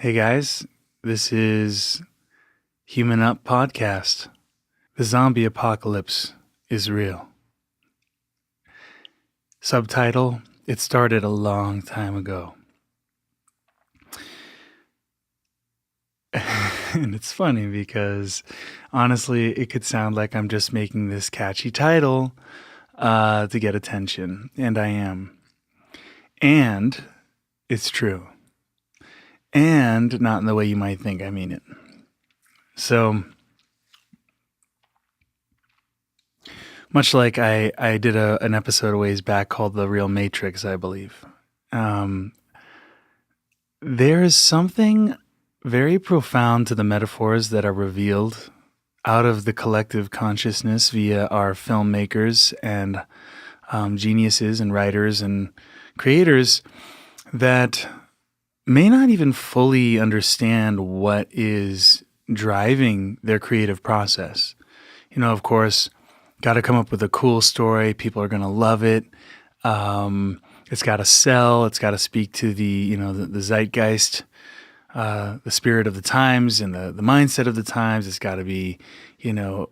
Hey guys, this is HuMan Up Podcast. The zombie apocalypse is real. Subtitle, it started a long time ago. And it's funny because honestly, it could sound like I'm just making this catchy title to get attention, and I am. And it's true. And not in the way you might think I mean it. So, much like I did an episode a ways back called The Real Matrix, I believe. There is something very profound to the metaphors that are revealed out of the collective consciousness via our filmmakers and geniuses and writers and creators that may not even fully understand what is driving their creative process. You know, of course, got to come up with a cool story. People are going to love it. It's got to sell. It's got to speak to the zeitgeist, the spirit of the times and the mindset of the times. It's got to be,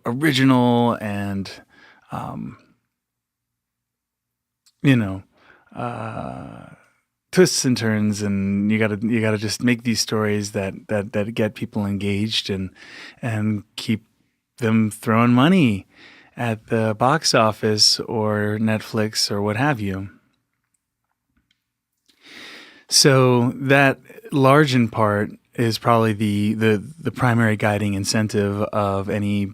original and, twists and turns, and you gotta just make these stories that get people engaged and keep them throwing money at the box office or Netflix or what have you. So that large in part is probably the primary guiding incentive of any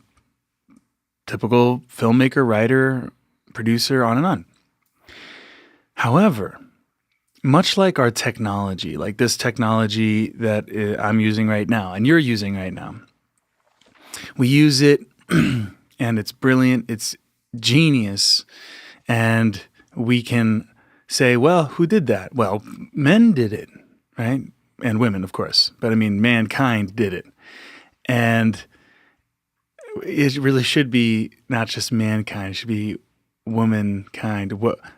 typical filmmaker, writer, producer, on and on. However, much like our technology, like this technology that I'm using right now and you're using right now, we use it and it's brilliant, it's genius, and we can say, well, who did that? Well, men did it, right? And women, of course. But I mean, mankind did it. And it really should be not just mankind, it should be womankind.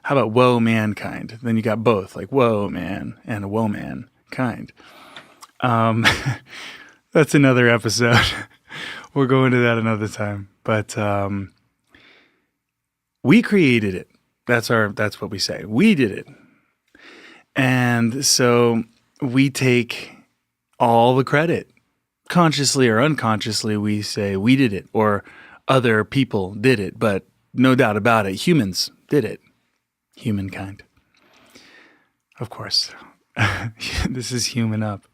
How about woe mankind? Then you got both, like whoa man and a woe mankind. That's another episode. We'll go into that another time. But we created it. That's what we say. We did it. And so we take all the credit. Consciously or unconsciously, we say we did it or other people did it. But no doubt about it, humans did it. Humankind. Of course. This is HuMan Up.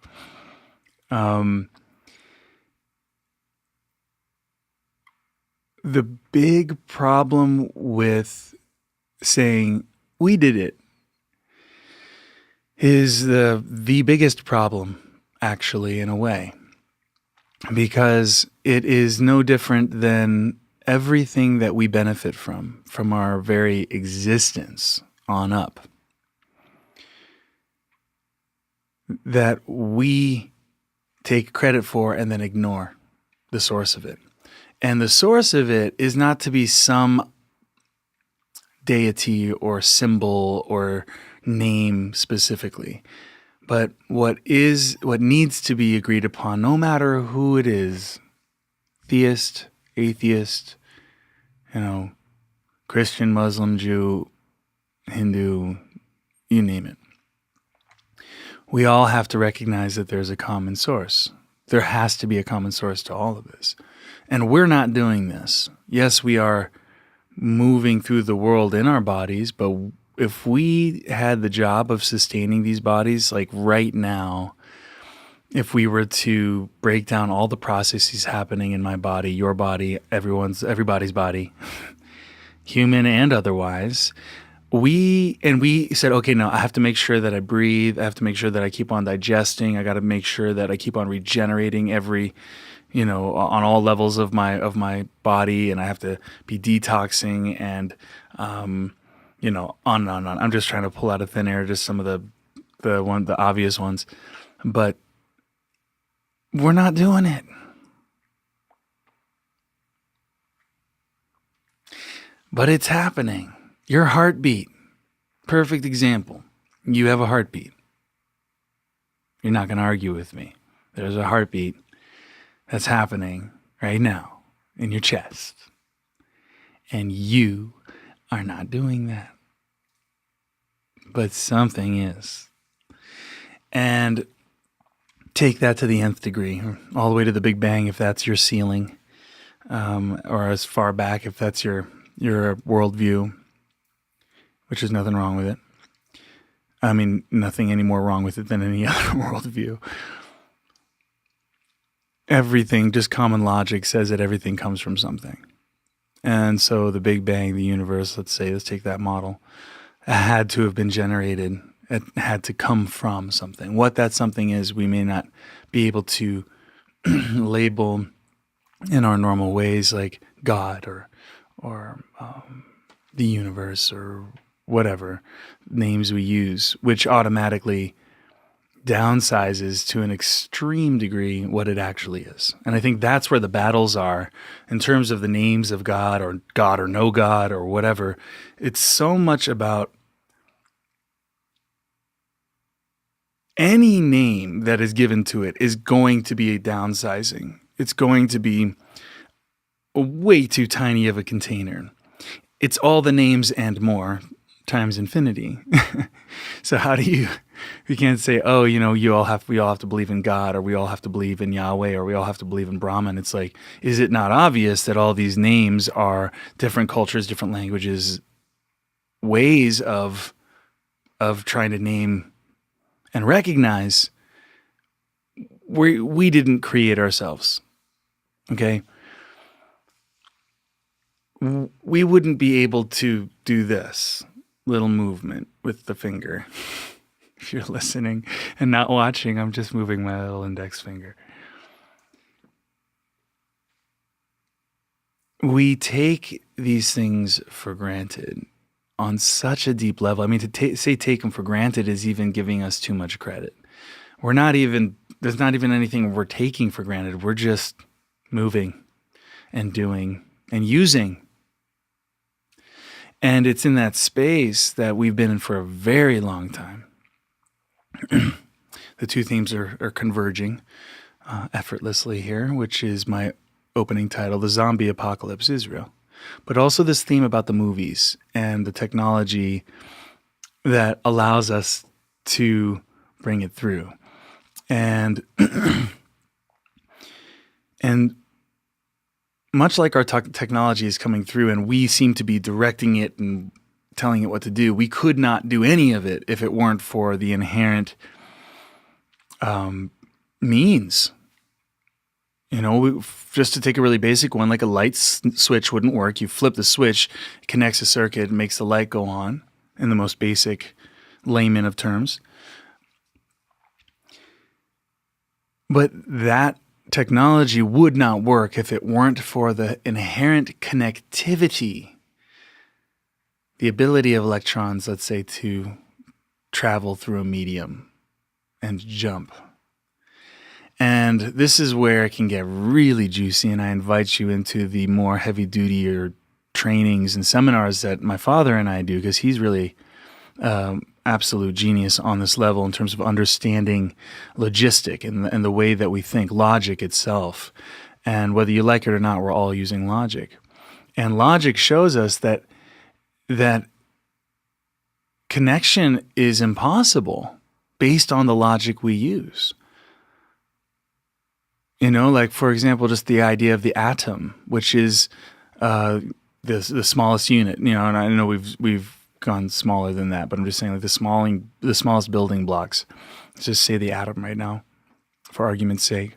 The big problem with saying we did it is the biggest problem, actually, in a way, because it is no different than everything that we benefit from our very existence on up, that we take credit for and then ignore the source of it. And the source of it is not to be some deity or symbol or name specifically, but what needs to be agreed upon, no matter who it is, theist, atheist, Christian, Muslim, Jew, Hindu, you name it. We all have to recognize that there's a common source. There has to be a common source to all of this. And we're not doing this. Yes, we are moving through the world in our bodies, but if we had the job of sustaining these bodies, like right now, if we were to break down all the processes happening in my body, your body, everybody's body, human and otherwise, we said, okay, no, I have to make sure that I breathe. I have to make sure that I keep on digesting. I got to make sure that I keep on regenerating every, on all levels of my body, and I have to be detoxing and, on and on and on. I'm just trying to pull out of thin air just some of the obvious ones, but we're not doing it. But it's happening. Your heartbeat, perfect example. You have a heartbeat. You're not going to argue with me. There's a heartbeat that's happening right now in your chest. And you are not doing that. But something is. And take that to the nth degree, all the way to the Big Bang if that's your ceiling, or as far back if that's your worldview, which is nothing wrong with it. I mean, nothing any more wrong with it than any other worldview. Everything, just common logic says that everything comes from something. And so the Big Bang, the universe, let's take that model, had to have been generated. It had to come from something. What that something is, we may not be able to label in our normal ways, like God or the universe or whatever names we use, which automatically downsizes to an extreme degree what it actually is. And I think that's where the battles are in terms of the names of God or no God or whatever. It's so much about any name that is given to it is going to be a downsizing. It's going to be way too tiny of a container. It's all the names and more times infinity. So how do you can't say, oh, we all have to believe in God, or we all have to believe in Yahweh, or we all have to believe in Brahman. It's like, is it not obvious that all these names are different cultures, different languages, ways of trying to name and recognize we didn't create ourselves, okay? We wouldn't be able to do this little movement with the finger. If you're listening and not watching, I'm just moving my little index finger. We take these things for granted on such a deep level. I mean, to say take them for granted is even giving us too much credit. There's not even anything we're taking for granted. We're just moving and doing and using. And it's in that space that we've been in for a very long time. The two themes are converging effortlessly here, which is my opening title, The Zombie Apocalypse Israel. But also this theme about the movies and the technology that allows us to bring it through. And and much like our technology is coming through and we seem to be directing it and telling it what to do, we could not do any of it if it weren't for the inherent means. Just to take a really basic one, like a light switch wouldn't work. You flip the switch, it connects a circuit, makes the light go on, in the most basic layman of terms. But that technology would not work if it weren't for the inherent connectivity, the ability of electrons, let's say, to travel through a medium and jump. And this is where it can get really juicy, and I invite you into the more heavy-duty trainings and seminars that my father and I do, because he's really absolute genius on this level in terms of understanding logistic and the way that we think, logic itself. And whether you like it or not, we're all using logic. And logic shows us that connection is impossible based on the logic we use. Like, for example, just the idea of the atom, which is the smallest unit. And I know we've gone smaller than that, but I'm just saying, like, the smallest building blocks. Let's just say the atom right now, for argument's sake,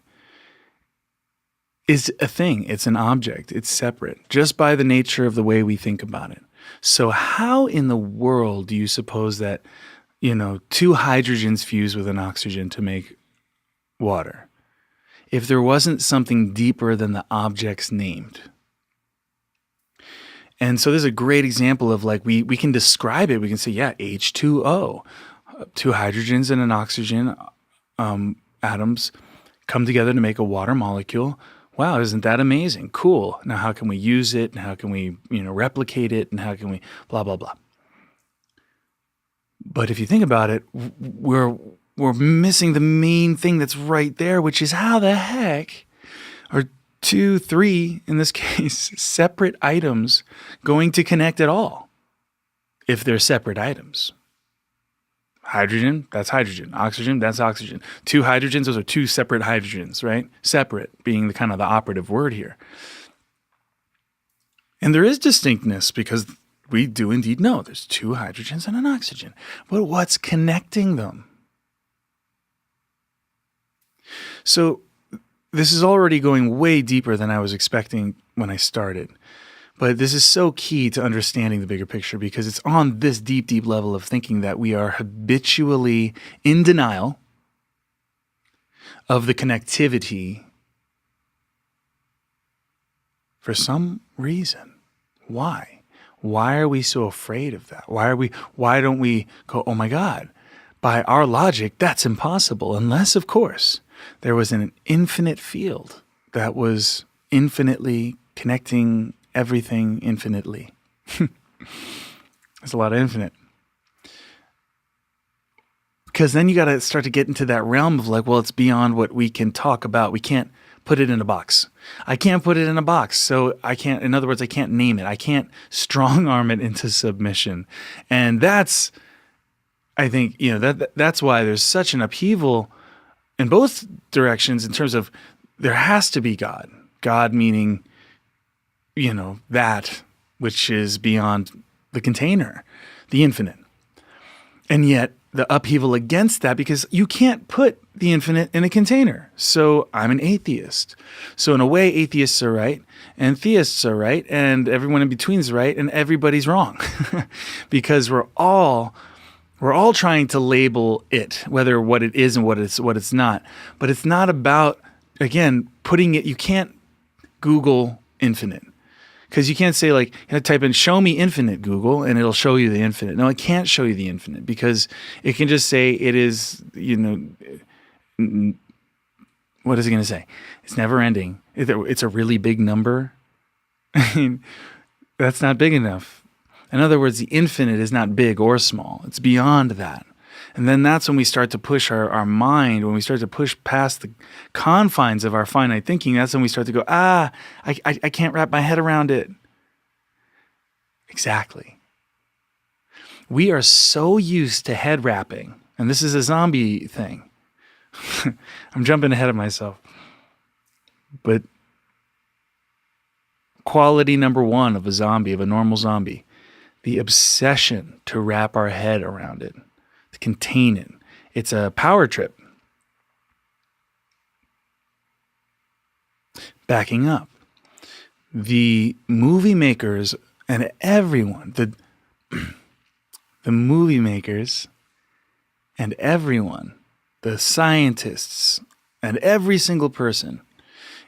is a thing. It's an object. It's separate, just by the nature of the way we think about it. So how in the world do you suppose that, two hydrogens fuse with an oxygen to make water, if there wasn't something deeper than the objects named? And so this is a great example of, like, we can describe it. We can say, yeah, H2O, two hydrogens and an oxygen atoms come together to make a water molecule. Wow, isn't that amazing? Cool. Now, how can we use it? And how can we, replicate it? And how can we blah, blah, blah. But if you think about it, we're we're missing the main thing that's right there, which is how the heck are 2, 3, in this case, separate items going to connect at all if they're separate items? Hydrogen, that's hydrogen. Oxygen, that's oxygen. 2 hydrogens, those are 2 separate hydrogens, right? Separate being the kind of the operative word here. And there is distinctness because we do indeed know there's 2 hydrogens and an oxygen. But what's connecting them? So this is already going way deeper than I was expecting when I started. But this is so key to understanding the bigger picture because it's on this deep, deep level of thinking that we are habitually in denial of the connectivity for some reason. Why? Why are we so afraid of that? Why don't we go, oh my God, by our logic, that's impossible. Unless, of course, there was an infinite field that was infinitely connecting everything infinitely. There's a lot of infinite. Because then you got to start to get into that realm of like, well, it's beyond what we can talk about. We can't put it in a box. I can't put it in a box. So I can't, in other words, I can't name it. I can't strong arm it into submission. And that's, I think, that's why there's such an upheaval in both directions in terms of there has to be God. God meaning, that which is beyond the container, the infinite. And yet the upheaval against that, because you can't put the infinite in a container. So I'm an atheist. So in a way, atheists are right and theists are right and everyone in between is right and everybody's wrong because we're all trying to label it, whether what it is and what it's not. But it's not about, again, putting it, you can't Google infinite. Because you can't say type in "show me infinite" Google and it'll show you the infinite. No, it can't show you the infinite because it can just say it is, what is it going to say? It's never ending. It's a really big number. I mean, that's not big enough. In other words, the infinite is not big or small. It's beyond that. And then that's when we start to push our mind, when we start to push past the confines of our finite thinking, that's when we start to go, I can't wrap my head around it. Exactly. We are so used to head wrapping, and this is a zombie thing. I'm jumping ahead of myself. But quality number 1 of a normal zombie, the obsession to wrap our head around it. Contain it. It's a power trip. Backing up. The movie makers and everyone, the movie makers and everyone, the scientists and every single person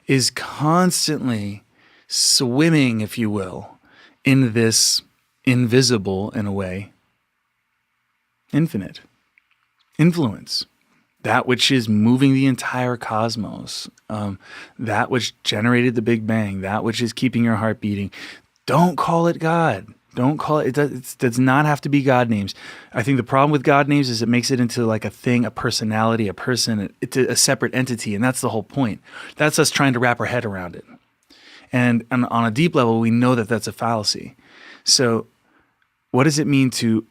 is constantly swimming, if you will, in this invisible, in a way, infinite influence, that which is moving the entire cosmos, that which generated the Big Bang, that which is keeping your heart beating. Don't call it God. Don't call it. It does not have to be God names. I think the problem with God names is it makes it into like a thing, a personality, a person. It's a separate entity, and that's the whole point. That's us trying to wrap our head around it. And on a deep level, we know that that's a fallacy. So what does it mean to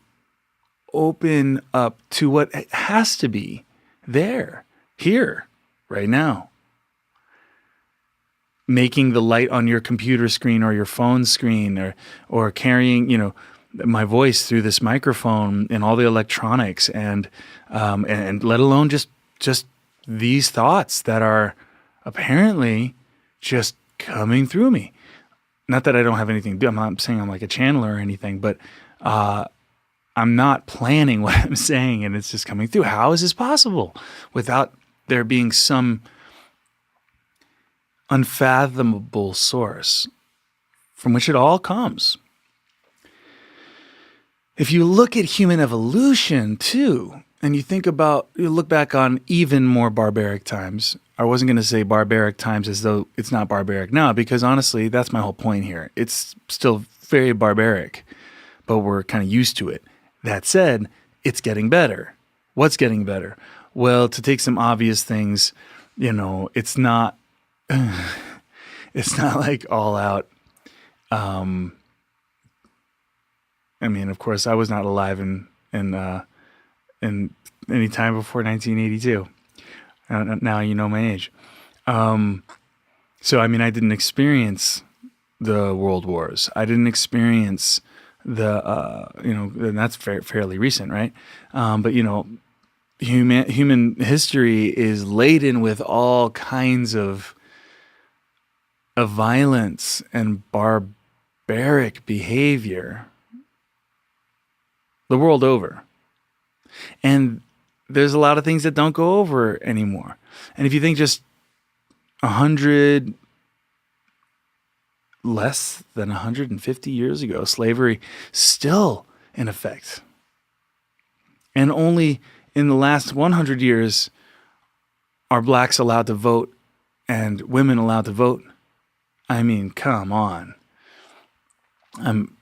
open up to what has to be there, here, right now? Making the light on your computer screen or your phone screen, or carrying, my voice through this microphone and all the electronics, and let alone just these thoughts that are apparently just coming through me. Not that I don't have anything to do. I'm not saying I'm like a channeler or anything, but I'm not planning what I'm saying, and it's just coming through. How is this possible without there being some unfathomable source from which it all comes? If you look at human evolution too, and you look back on even more barbaric times. I wasn't going to say barbaric times as though it's not barbaric now, because honestly, that's my whole point here. It's still very barbaric, but we're kind of used to it. That said, it's getting better. What's getting better? Well, to take some obvious things, it's not it's not like all out. I mean, of course, I was not alive in any time before 1982. Now you know my age. So I mean, I didn't experience the world wars. I didn't experience and that's fairly recent, right? But human history is laden with all kinds of violence and barbaric behavior the world over. And there's a lot of things that don't go over anymore. And if you think just less than 150 years ago, slavery still in effect. And only in the last 100 years are blacks allowed to vote and women allowed to vote. I mean, come on. I'm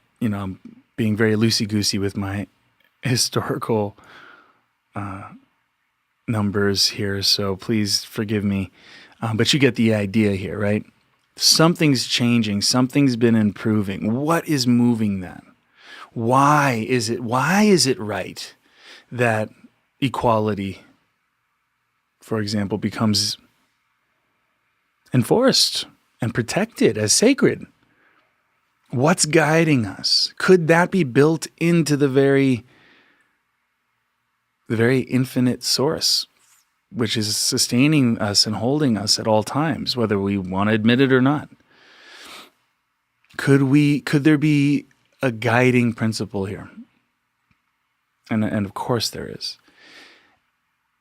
being very loosey-goosey with my historical numbers here, so please forgive me. But you get the idea here, right? Something's changing. Something's been improving. What is moving that? Why is it right that equality, for example, becomes enforced and protected as sacred? What's guiding us? Could that be built into the very infinite source, which is sustaining us and holding us at all times, whether we want to admit it or not? Could there be a guiding principle here? And of course there is.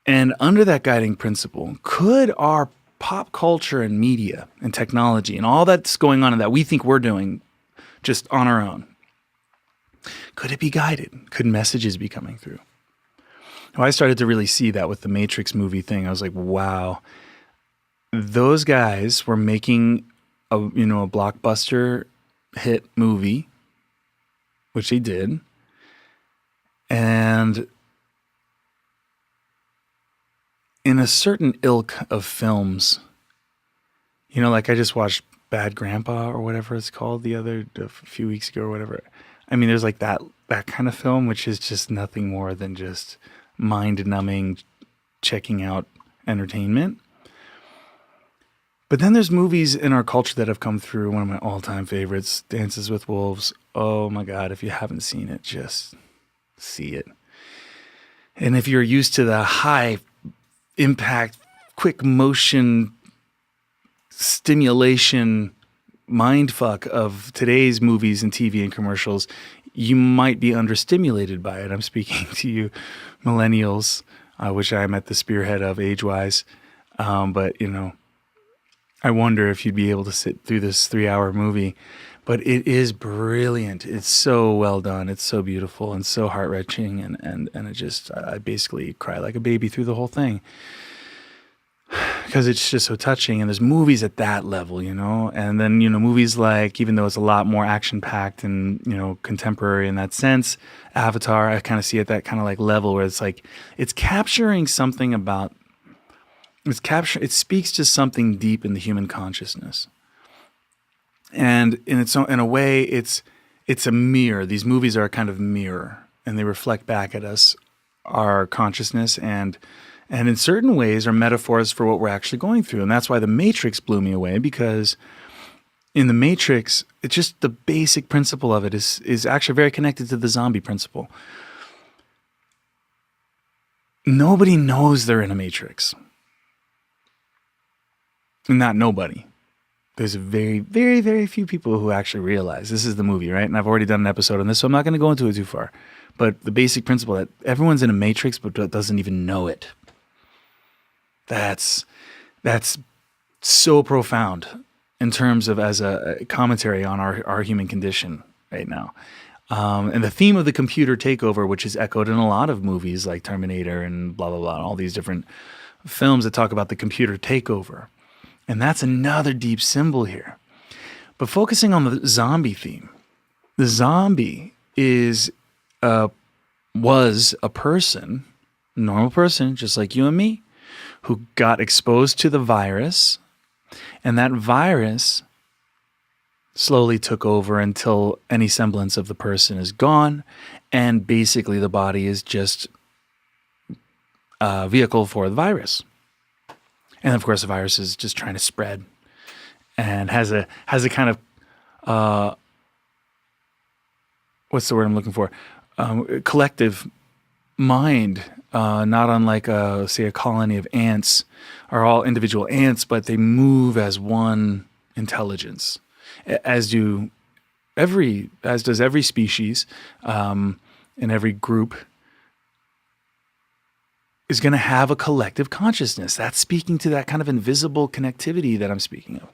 And under that guiding principle, could our pop culture and media and technology and all that's going on and that we think we're doing just on our own, could it be guided? Could messages be coming through? I started to really see that with the Matrix movie thing. I was like, wow, those guys were making a blockbuster hit movie, which they did. And in a certain ilk of films, like I just watched Bad Grandpa or whatever it's called a few weeks ago or whatever. I mean, there's like that kind of film, which is just nothing more than just mind-numbing, checking out entertainment. But then there's movies in our culture that have come through. One of my all-time favorites, Dances with Wolves. Oh my God, if you haven't seen it, just see it. And if you're used to the high impact, quick motion, stimulation, mindfuck of today's movies and TV and commercials, you might be understimulated by it. I'm speaking to you millennials, which I'm at the spearhead of age-wise. But, I wonder if you'd be able to sit through this 3-hour movie. But it is brilliant. It's so well done. It's so beautiful and so heart-wrenching. And I basically cry like a baby through the whole thing. Because it's just so touching, and there's movies at that level, and then, movies like, even though it's a lot more action-packed and, contemporary in that sense, Avatar, I kind of see at that kind of like level where it's like, it's capturing something it speaks to something deep in the human consciousness. And in a way, it's a mirror. These movies are a kind of mirror, and they reflect back at us our consciousness and in certain ways are metaphors for what we're actually going through. And that's why The Matrix blew me away, because in The Matrix, it's just the basic principle of it is actually very connected to the zombie principle. Nobody knows they're in a matrix. Not nobody. There's a very, very, very few people who actually realize this is the movie, right? And I've already done an episode on this, so I'm not going to go into it too far. But the basic principle that everyone's in a matrix but doesn't even know it. That's so profound in terms of as a commentary on our human condition right now. And the theme of the computer takeover, which is echoed in a lot of movies like Terminator and blah, blah, blah, and all these different films that talk about the computer takeover. And that's another deep symbol here. But focusing on the zombie theme, the zombie was a person normal person, just like you and me, who got exposed to the virus, and that virus slowly took over until any semblance of the person is gone, and basically the body is just a vehicle for the virus. And of course, the virus is just trying to spread, and has a kind of what's the word I'm looking for? Collective mind, not unlike say a colony of ants, are all individual ants, but they move as one intelligence, as does every species, and every group is going to have a collective consciousness. That's speaking to that kind of invisible connectivity that I'm speaking of.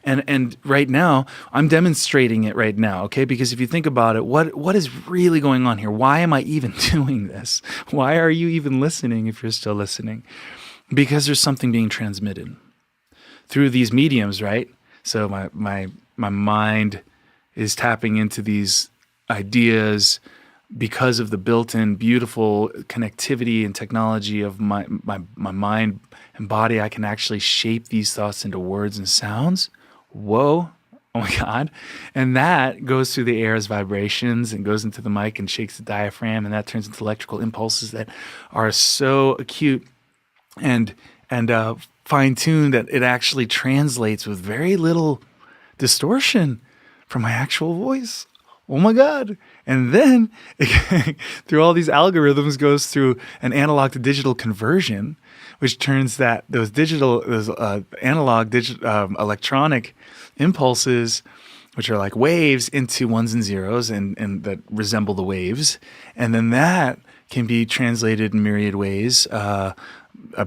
And right now, I'm demonstrating it right now, okay? Because if you think about it, what is really going on here? Why am I even doing this? Why are you even listening if you're still listening? Because there's something being transmitted through these mediums, right? So my mind is tapping into these ideas because of the built-in beautiful connectivity and technology of my mind and body. I can actually shape these thoughts into words and sounds. Whoa. Oh my God. And that goes through the air as vibrations and goes into the mic and shakes the diaphragm, and that turns into electrical impulses that are so acute and fine-tuned that it actually translates with very little distortion from my actual voice. Oh my God. And then through all these algorithms goes through an analog to digital conversion, which turns those analog electronic impulses, which are like waves, into ones and zeros and that resemble the waves. And then that can be translated in myriad ways. I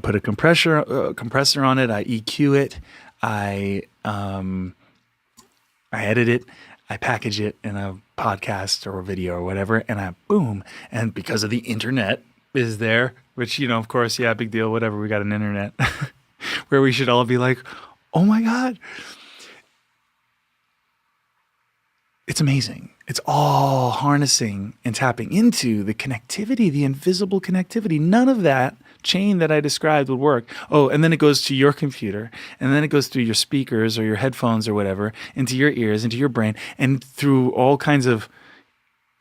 put a compressor on it. I EQ it. I edit it. I package it in a podcast or a video or whatever, and boom. And because of the internet is there, which, of course, yeah, big deal, whatever. We got an internet where we should all be like, oh my God. It's amazing. It's all harnessing and tapping into the connectivity, the invisible connectivity. None of that chain that I described would work. Oh, and then it goes to your computer, and then it goes through your speakers or your headphones or whatever, into your ears, into your brain, and through all kinds of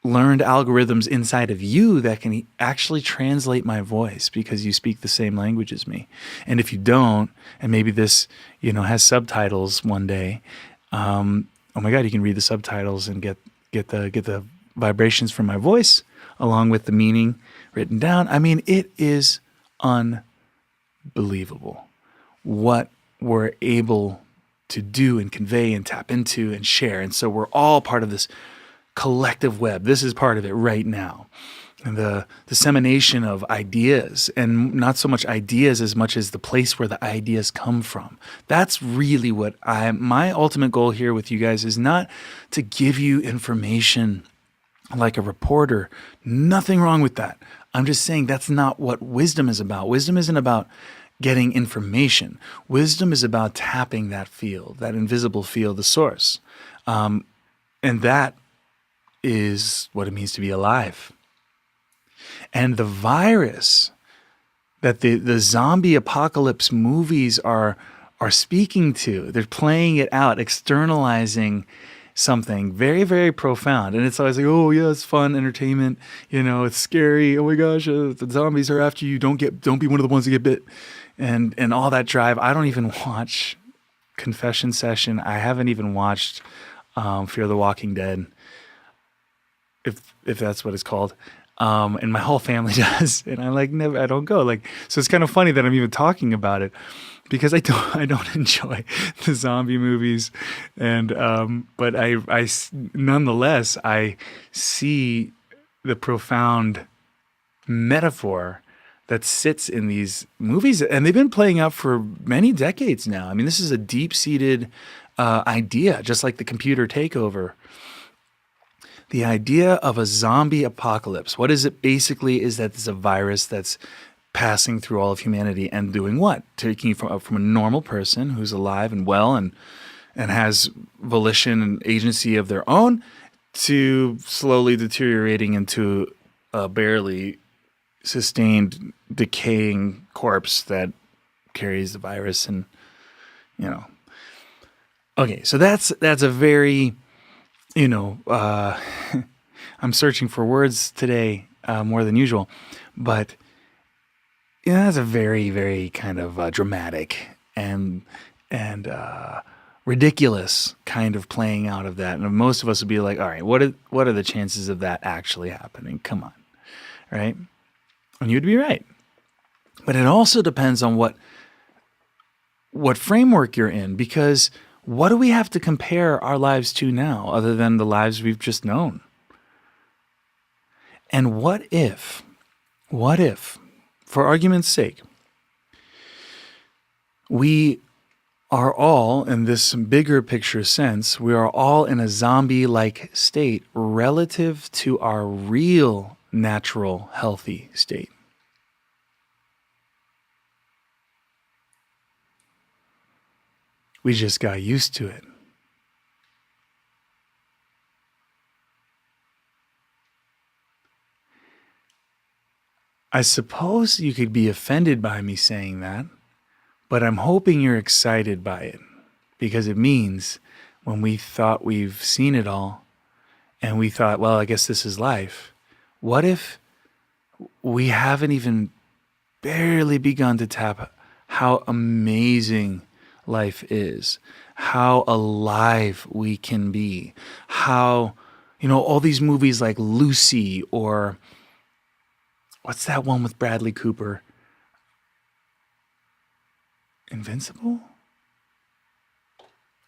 learned algorithms inside of you that can actually translate my voice because you speak the same language as me. And if you don't, and maybe this, has subtitles one day, oh my God, you can read the subtitles and get the vibrations from my voice along with the meaning written down. I mean, it is unbelievable what we're able to do and convey and tap into and share. And so we're all part of this collective web. This is part of it right now. And the dissemination of ideas, and not so much ideas as much as the place where the ideas come from. That's really what my ultimate goal here with you guys is not to give you information like a reporter. Nothing wrong with that. I'm just saying that's not what wisdom is about. Wisdom isn't about getting information. Wisdom is about tapping that field, that invisible field, the source. And that is what it means to be alive. And the virus that the zombie apocalypse movies are speaking to, they're playing it out, externalizing something very, very profound. And it's always like, oh yeah, it's fun, entertainment, it's scary. Oh my gosh, the zombies are after you. Don't be one of the ones that get bit. And all that drive. I don't even watch Confession Session. I haven't even watched Fear the Walking Dead, if that's what it's called. And my whole family does, and I don't go. So it's kind of funny that I'm even talking about it, because I don't enjoy the zombie movies, and but I nonetheless I see the profound metaphor that sits in these movies, and they've been playing out for many decades now. I mean, this is a deep-seated idea, just like the computer takeover. The idea of a zombie apocalypse. What is it basically is that there's a virus that's passing through all of humanity and doing what? Taking you from a normal person who's alive and well and has volition and agency of their own, to slowly deteriorating into a barely sustained decaying corpse that carries the virus, and okay, so that's a very, I'm searching for words today more than usual, but that's a very, very kind of dramatic and ridiculous kind of playing out of that. And most of us would be like, all right, what are the chances of that actually happening? Come on, right? And you'd be right. But it also depends on what framework you're in, because what do we have to compare our lives to now other than the lives we've just known? And what if, for argument's sake, we are all, in this bigger picture sense, we are all in a zombie-like state relative to our real, natural, healthy state? We just got used to it. I suppose you could be offended by me saying that, but I'm hoping you're excited by it, because it means when we thought we've seen it all and we thought, well, I guess this is life, what if we haven't even barely begun to tap how amazing life is, how alive we can be, how, all these movies like Lucy, or what's that one with Bradley Cooper? Invincible?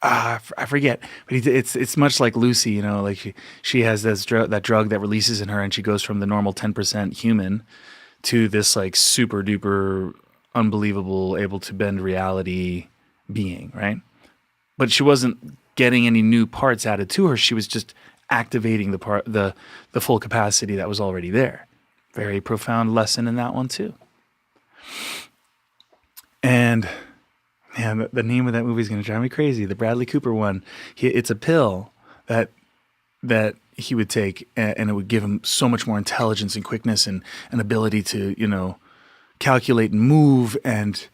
I forget, but it's much like Lucy, like she has that drug that releases in her, and she goes from the normal 10% human to this like super duper unbelievable, able to bend reality being, right? But she wasn't getting any new parts added to her. She was just activating the full capacity that was already there. Very profound lesson in that one too. And man, the name of that movie is going to drive me crazy. The Bradley Cooper one. It's a pill that he would take, and it would give him so much more intelligence and quickness and an ability to, calculate and move and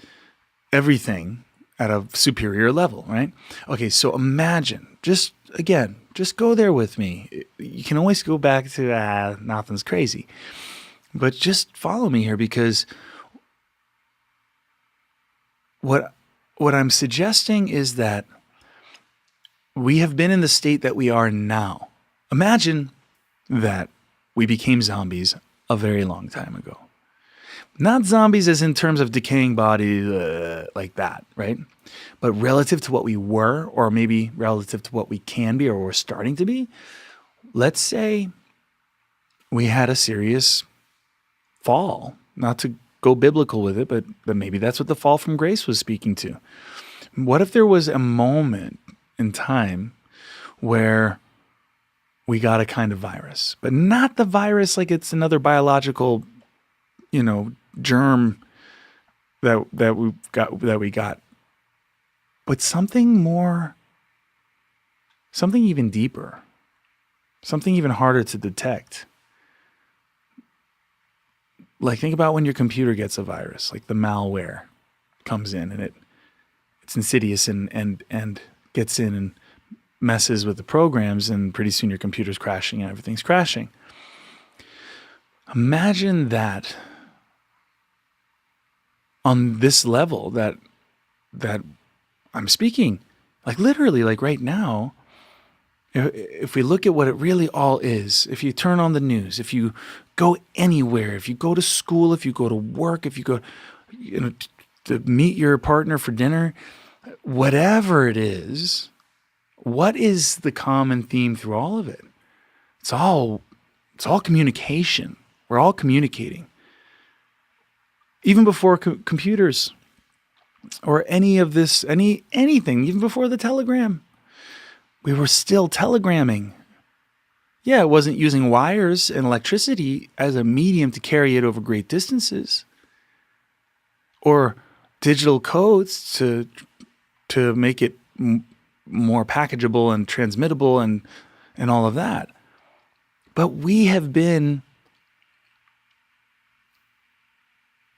everything at a superior level, right? Okay, so imagine, just go there with me. You can always go back to, nothing's crazy. But just follow me here, because what I'm suggesting is that we have been in the state that we are now. Imagine that we became zombies a very long time ago. Not zombies as in terms of decaying body like that, right? But relative to what we were, or maybe relative to what we can be or we're starting to be, let's say we had a serious fall. Not to go biblical with it, but maybe that's what the fall from grace was speaking to. What if there was a moment in time where we got a kind of virus, but not the virus like it's another biological, germ that we got, but something more, something even deeper, something even harder to detect. Like, think about when your computer gets a virus, like the malware comes in, and it's insidious and gets in and messes with the programs, and pretty soon your computer's crashing and everything's crashing. Imagine that on this level that I'm speaking, like literally, like right now. If we look at what it really all is, if you turn on the news, if you go anywhere, if you go to school, if you go to work, if you go, to meet your partner for dinner, whatever it is, what is the common theme through all of it? It's all communication. We're all communicating. Even before computers or any of this, anything, even before the telegram, we were still telegramming. Yeah, it wasn't using wires and electricity as a medium to carry it over great distances, or digital codes to make it more packageable and transmittable and all of that. But we have been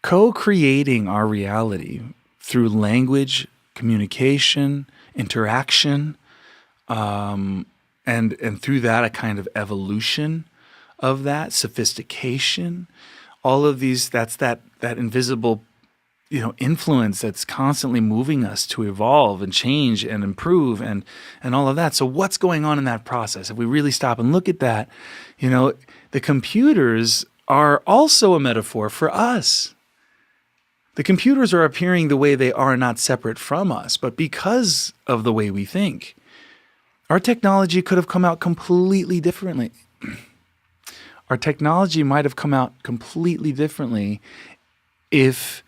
co-creating our reality through language, communication, interaction, and through that a kind of evolution of that sophistication. All of these, that's that invisible, influence that's constantly moving us to evolve and change and improve and all of that. So what's going on in that process? If we really stop and look at that, the computers are also a metaphor for us. The computers are appearing the way they are, not separate from us, but because of the way we think. Our technology could have come out completely differently. Our technology might have come out completely differently if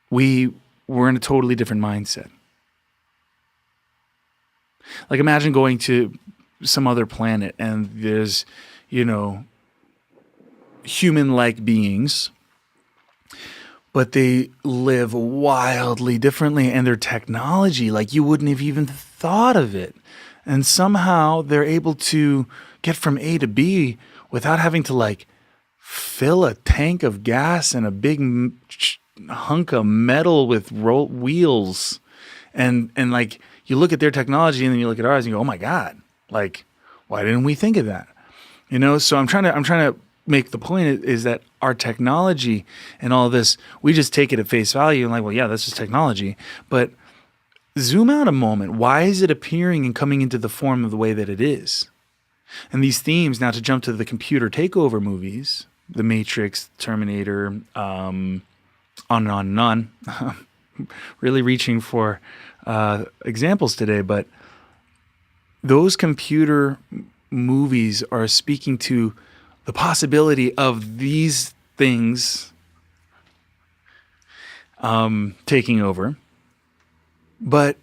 we were in a totally different mindset. Like imagine going to some other planet and there's, human-like beings, but they live wildly differently, and their technology, like you wouldn't have even thought of it. And somehow they're able to get from A to B without having to fill a tank of gas and a big hunk of metal with wheels. And you look at their technology and then you look at ours and you go, oh my God, why didn't we think of that? So I'm trying to make the point is that our technology and all this, we just take it at face value and well, yeah, that's just technology. But zoom out a moment. Why is it appearing and coming into the form of the way that it is? And these themes, now to jump to the computer takeover movies, The Matrix, Terminator, on and on and on. Really reaching for examples today, but those computer movies are speaking to the possibility of these things taking over. But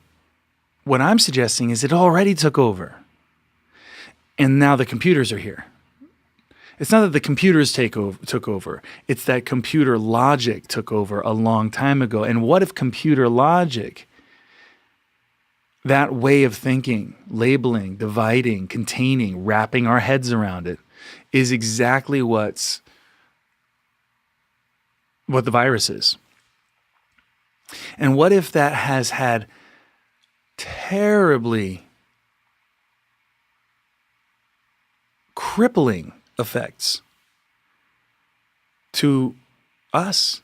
what I'm suggesting is it already took over. And now the computers are here. It's not that the computers took over. It's that computer logic took over a long time ago. And what if computer logic, that way of thinking, labeling, dividing, containing, wrapping our heads around it, is exactly what the virus is? And what if that has had terribly crippling effects to us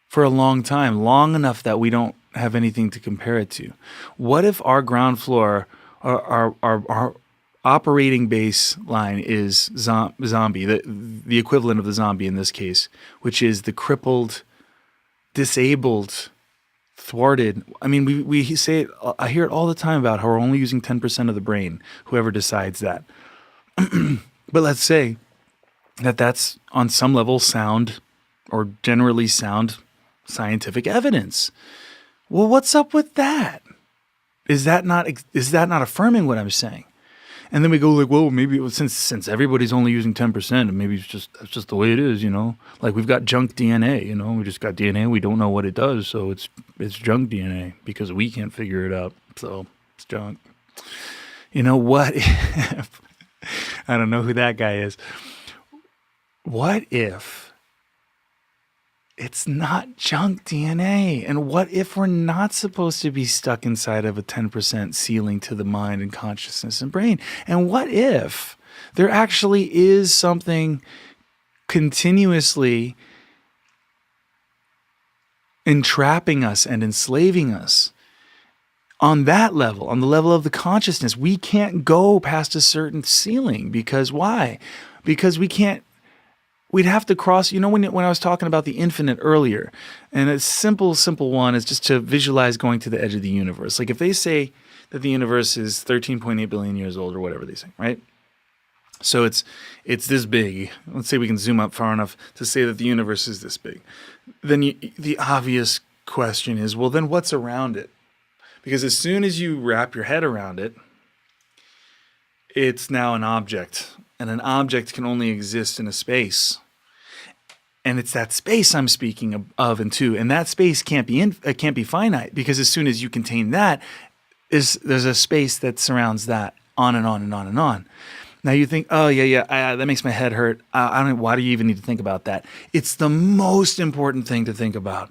for a long time, long enough that we don't have anything to compare it to? What if our ground floor, our operating baseline is zombie, the equivalent of the zombie in this case, which is the crippled, disabled, thwarted. I mean, we say it, I hear it all the time about how we're only using 10% of the brain, whoever decides that. But let's say that that's on some level sound or generally sound scientific evidence. Well, what's up with that? Is that not affirming what I'm saying? And then we go well, maybe it was since everybody's only using 10%, and maybe that's just the way it is, we've got junk DNA, we just got DNA, we don't know what it does, so it's junk DNA because we can't figure it out, so it's junk. What if, I don't know who that guy is, what if it's not junk DNA? And what if we're not supposed to be stuck inside of a 10% ceiling to the mind and consciousness and brain? And what if there actually is something continuously entrapping us and enslaving us on that level, on the level of the consciousness? We can't go past a certain ceiling because why? Because we'd have to cross, when I was talking about the infinite earlier, and a simple one is just to visualize going to the edge of the universe. Like if they say that the universe is 13.8 billion years old or whatever they say, right? So it's this big. Let's say we can zoom up far enough to say that the universe is this big. Then the obvious question is, well, then what's around it? Because as soon as you wrap your head around it, it's now an object. And an object can only exist in a space. And it's that space I'm speaking of and to. And that space can't be finite, because as soon as you contain that, there's a space that surrounds that, on and on and on and on. Now you think, oh yeah, that makes my head hurt. I don't. Why do you even need to think about that? It's the most important thing to think about,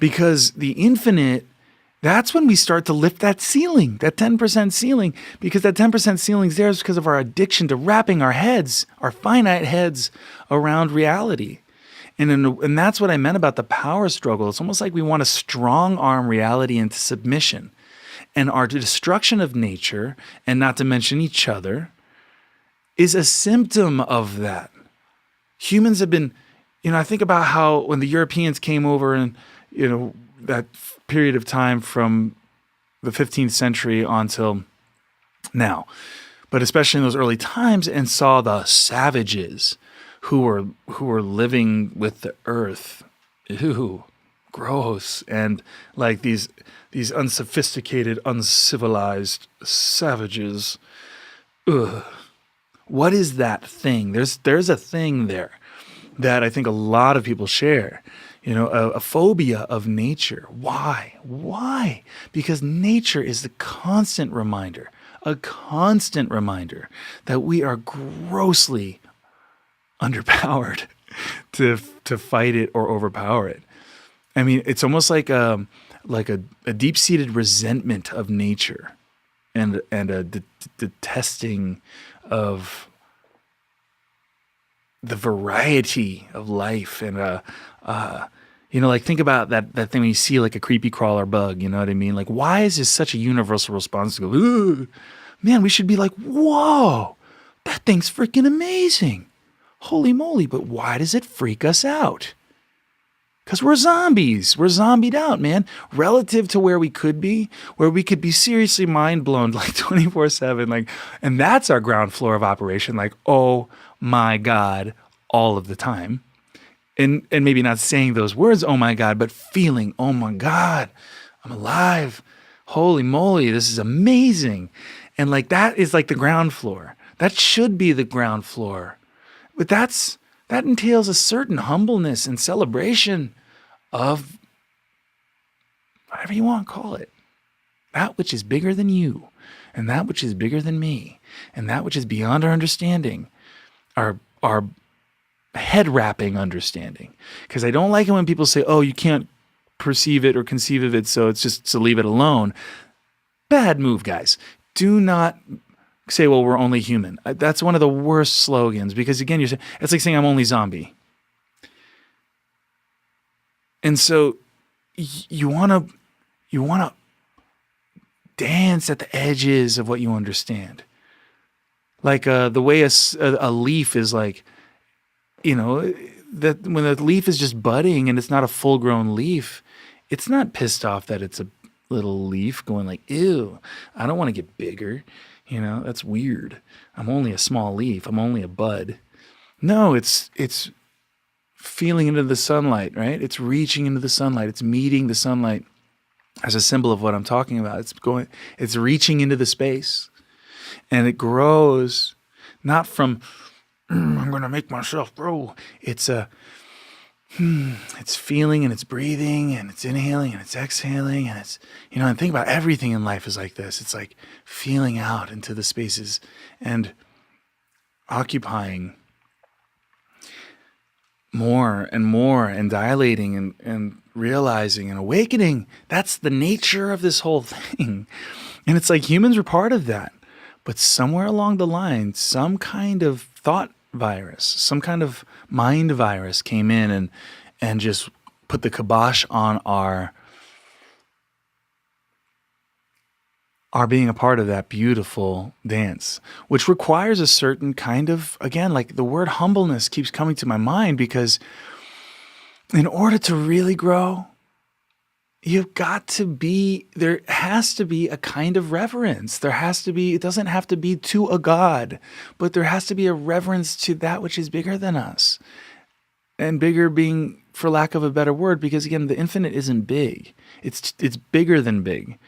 because the infinite. That's when we start to lift that ceiling, that 10% ceiling, because that 10% ceiling is there is because of our addiction to wrapping our heads, our finite heads, around reality. And that's what I meant about the power struggle. It's almost like we want to strong arm reality into submission. And our destruction of nature, and not to mention each other, is a symptom of that. Humans have been, I think about how when the Europeans came over and, that period of time from the 15th century until now, but especially in those early times, and saw the savages who were living with the earth. Ew, gross. And like these unsophisticated, uncivilized savages. Ugh. What is that thing? There's a thing there that I think a lot of people share. A phobia of nature. Why? Why? Because nature is a constant reminder that we are grossly underpowered to fight it or overpower it. I mean, it's almost like a deep-seated resentment of nature and a detesting of the variety of life, and like think about that thing when you see like a creepy crawler bug, you know what I mean? Like, why is this such a universal response to go, ooh, man, we should be like, whoa, that thing's freaking amazing. Holy moly, but why does it freak us out? Because we're zombies. We're zombied out, man. Relative to where we could be seriously mind blown like 24/7. Like, and that's our ground floor of operation. Like, oh my God, all of the time. And maybe not saying those words, oh my God, but feeling, oh my God, I'm alive. Holy moly, this is amazing. And like that is like the ground floor. That should be the ground floor. But that entails a certain humbleness and celebration of whatever you want to call it. That which is bigger than you, and that which is bigger than me, and that which is beyond our understanding, our head wrapping understanding. Because I don't like it when people say, oh, you can't perceive it or conceive of it, so it's just to leave it alone. Bad move, guys. Do not say, well, we're only human. That's one of the worst slogans, because again, it's like saying I'm only zombie. And so you want to dance at the edges of what you understand. Like the way a leaf is like, that when a leaf is just budding and it's not a full-grown leaf, it's not pissed off that it's a little leaf going like, ew, I don't want to get bigger. That's weird. I'm only a small leaf. I'm only a bud. No, it's feeling into the sunlight, right? It's reaching into the sunlight. It's meeting the sunlight as a symbol of what I'm talking about. It's reaching into the space, and it grows not from, I'm going to make myself grow. It's feeling and it's breathing and it's inhaling and it's exhaling, and it's, and think about everything in life is like this. It's like feeling out into the spaces and occupying more and dilating and realizing and awakening. That's the nature of this whole thing. And it's like humans were part of that. But somewhere along the line, some kind of thought virus, some kind of mind virus came in and just put the kibosh on our being a part of that beautiful dance, which requires a certain kind of, again, like the word humbleness keeps coming to my mind, because in order to really grow, there has to be a kind of reverence. It doesn't have to be to a God, but there has to be a reverence to that which is bigger than us. And bigger being, for lack of a better word, because again, the infinite isn't big. It's bigger than big.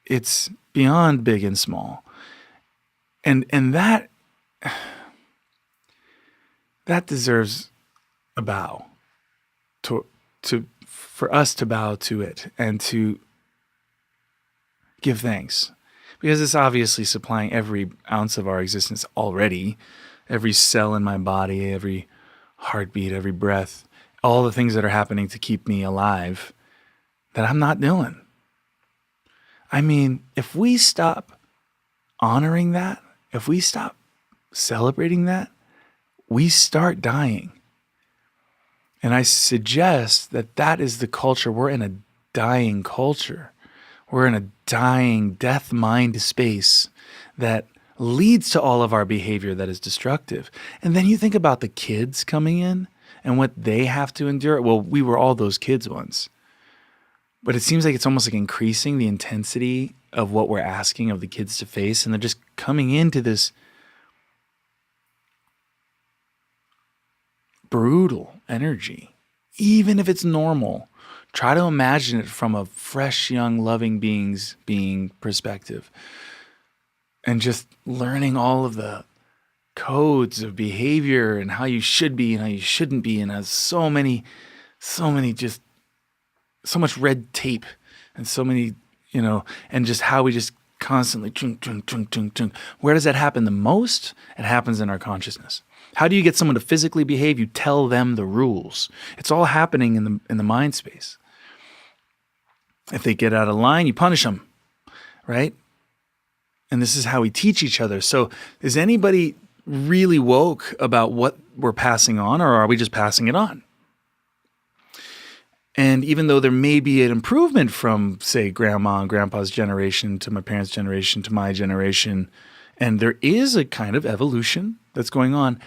It's beyond big and small. And that deserves a bow for us to bow to it and to give thanks, because it's obviously supplying every ounce of our existence already, every cell in my body, every heartbeat, every breath, all the things that are happening to keep me alive that I'm not doing. I mean, if we stop honoring that, if we stop celebrating that, we start dying. And I suggest that that is the culture. We're in a dying culture. We're in a dying death mind space that leads to all of our behavior that is destructive. And then you think about the kids coming in and what they have to endure. Well, we were all those kids once. But it seems like it's almost like increasing the intensity of what we're asking of the kids to face. And they're just coming into this brutal energy. Even if it's normal, try to imagine it from a fresh, young, loving being perspective. And just learning all of the codes of behavior and how you should be and how you shouldn't be. And has so much red tape and so many, and just how we just constantly chung, chung, chung, chung, chung. Where does that happen the most? It happens in our consciousness. How do you get someone to physically behave? You tell them the rules. It's all happening in the mind space. If they get out of line, you punish them, right? And this is how we teach each other. So is anybody really woke about what we're passing on, or are we just passing it on? And even though there may be an improvement from, say, grandma and grandpa's generation to my parents' generation to my generation, and there is a kind of evolution that's going on,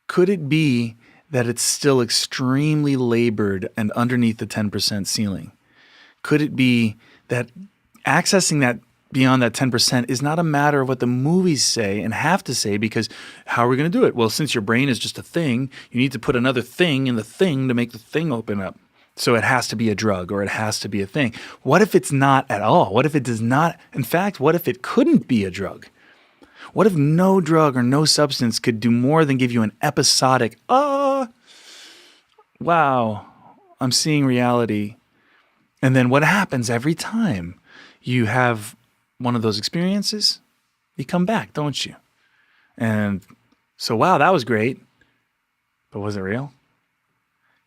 could it be that it's still extremely labored and underneath the 10% ceiling? Could it be that accessing that beyond that 10% is not a matter of what the movies say and have to say, because how are we going to do it? Well, since your brain is just a thing, you need to put another thing in the thing to make the thing open up. So it has to be a drug, or it has to be a thing. What if it's not at all? What if it does not? In fact, what if it couldn't be a drug? What if no drug or no substance could do more than give you an episodic, wow, I'm seeing reality. And then what happens every time you have one of those experiences? You come back, don't you? And so, wow, that was great. But was it real?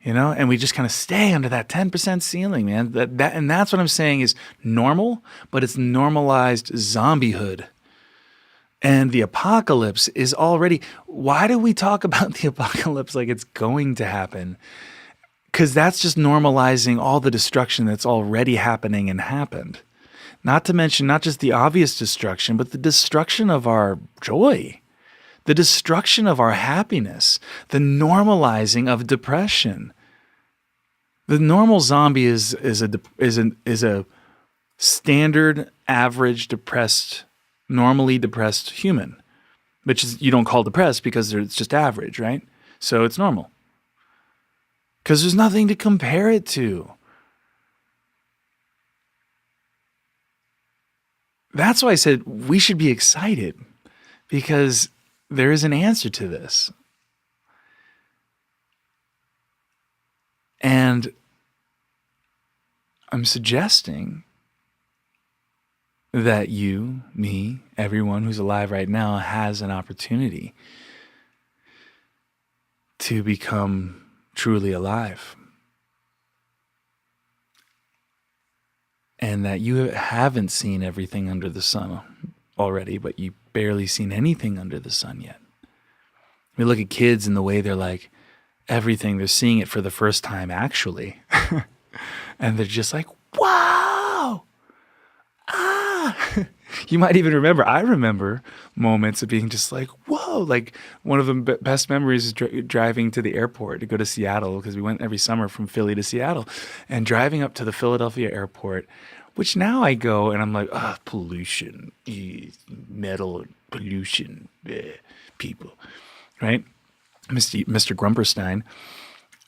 And we just kind of stay under that 10% ceiling, man. And that's what I'm saying is normal, but it's normalized zombiehood. And the apocalypse is already, why do we talk about the apocalypse like it's going to happen? Because that's just normalizing all the destruction that's already happening and happened. Not to mention, not just the obvious destruction, but the destruction of our joy, the destruction of our happiness, the normalizing of depression. The normal zombie is a standard, average, depressed, normally depressed human, which is, you don't call depressed because it's just average, right? So it's normal. Because there's nothing to compare it to. That's why I said we should be excited, because there is an answer to this. And I'm suggesting that you, me, everyone who's alive right now has an opportunity to become truly alive. And that you haven't seen everything under the sun already, but you've barely seen anything under the sun yet. We look at kids and the way they're like, everything, they're seeing it for the first time, actually. And they're just like, wow! Ah! You might even remember, I remember moments of being just like, whoa! Like, one of the best memories is driving to the airport to go to Seattle, because we went every summer from Philly to Seattle, and driving up to the Philadelphia airport, which now I go and I'm like, pollution, metal pollution, people, right? Mr. Grumperstein.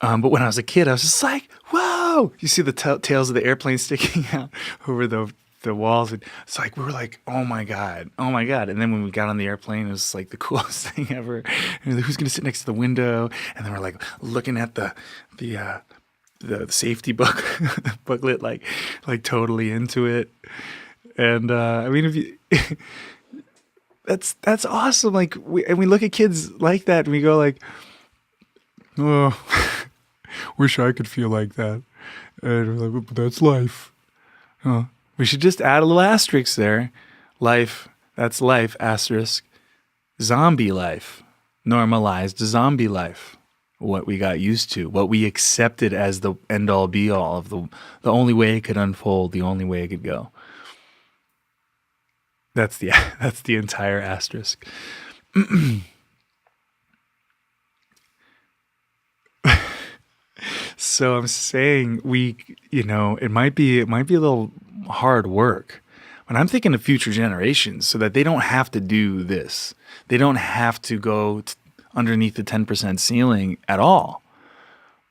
But when I was a kid, I was just like, whoa! You see the tails of the airplane sticking out over the walls. It's like, we were like, oh my God. And then when we got on the airplane, it was like the coolest thing ever. And who's going to sit next to the window? And then we're like looking at the safety booklet, like totally into it. And I mean, if you, that's awesome. Like we look at kids like that, and we go like, oh, wish I could feel like that. And we're like, but that's life. Huh. We should just add a little asterisk there. Life, that's life, asterisk. Zombie life. Normalized zombie life. What we got used to. What we accepted as the end-all be-all of the only way it could unfold, the only way it could go. That's the entire asterisk. So I'm saying it might be a little hard work, but I'm thinking of future generations so that they don't have to do this. They don't have to go underneath the 10% ceiling at all.